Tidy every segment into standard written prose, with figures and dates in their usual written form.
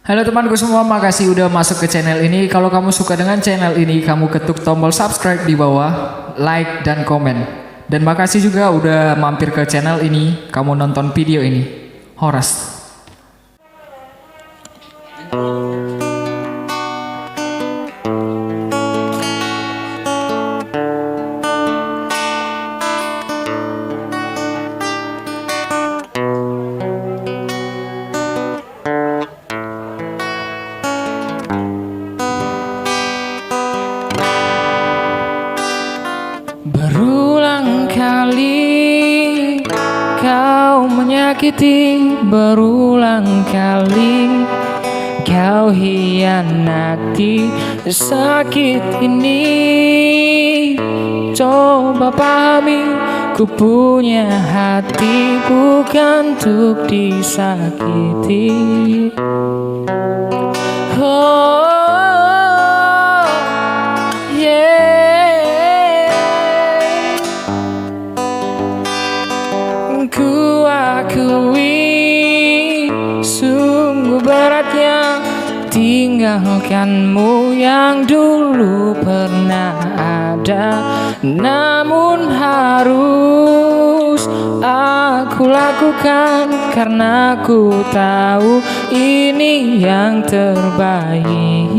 Halo temanku semua, makasih udah masuk ke channel ini. Kalau kamu suka dengan channel ini, kamu ketuk tombol subscribe di bawah, like dan komen. Dan makasih juga udah mampir ke channel ini, kamu nonton video ini. Horas. Berulang kali kau menyakiti, berulang kali kau hianati. Sakit ini coba pahami, ku punya hati bukan untuk disakiti. Oh, ku akui sungguh beratnya tinggalkanmu yang dulu pernah ada. Namun harus aku lakukan karena ku tahu ini yang terbaik.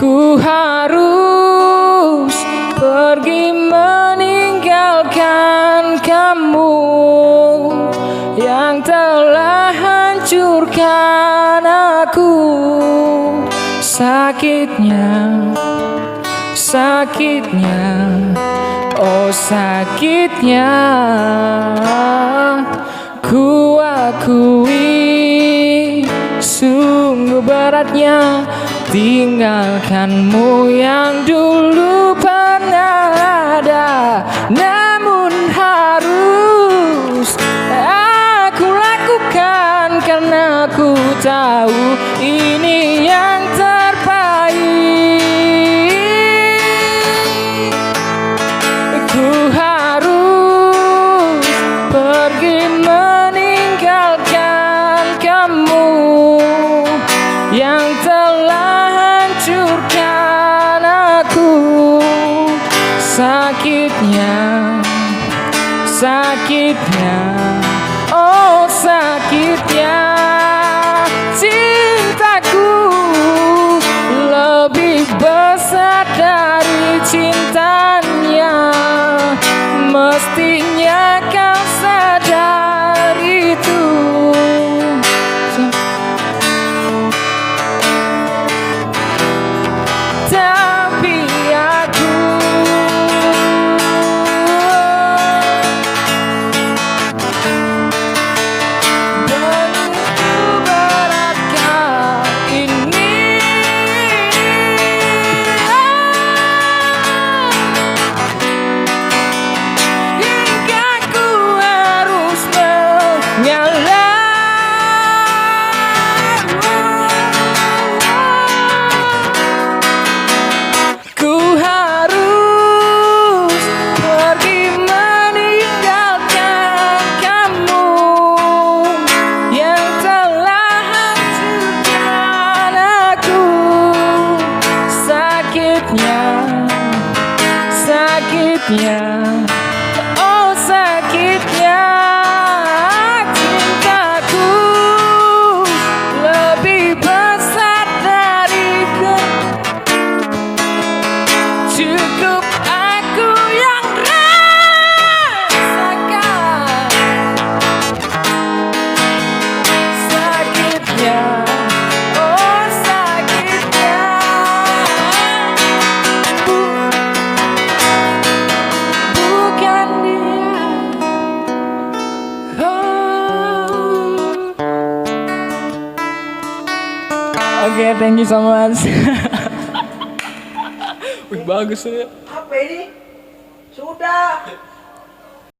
Ku harus pergi meninggalkan kamu yang telah hancurkan aku. Sakitnya, sakitnya, oh sakitnya. Ku akui sungguh beratnya tinggalkanmu yang dulu pernah ada. Namun harus aku lakukan karena ku tahu ini yang terbaik. Ku harus pergi meninggalkan kamu yang telah hancurkan aku. Sakitnya, sakitnya, oh sakitnya. Cintaku lebih besar dari cintanya. Mestinya kau sadar itu. Tapi aku begitu berat kali ini. Hingga ku harus mengalah. Ku harus pergi meninggalkan kamu yang telah hancurkan aku. Sakitnya, sakitnya, oh sakitnya. Cintaku lebih besar dari cukup aku yang rasakan sakitnya, oh sakitnya. Bukan dia. Oke, thank you so much. Wih, bagus ya. Apa ini? Sudah.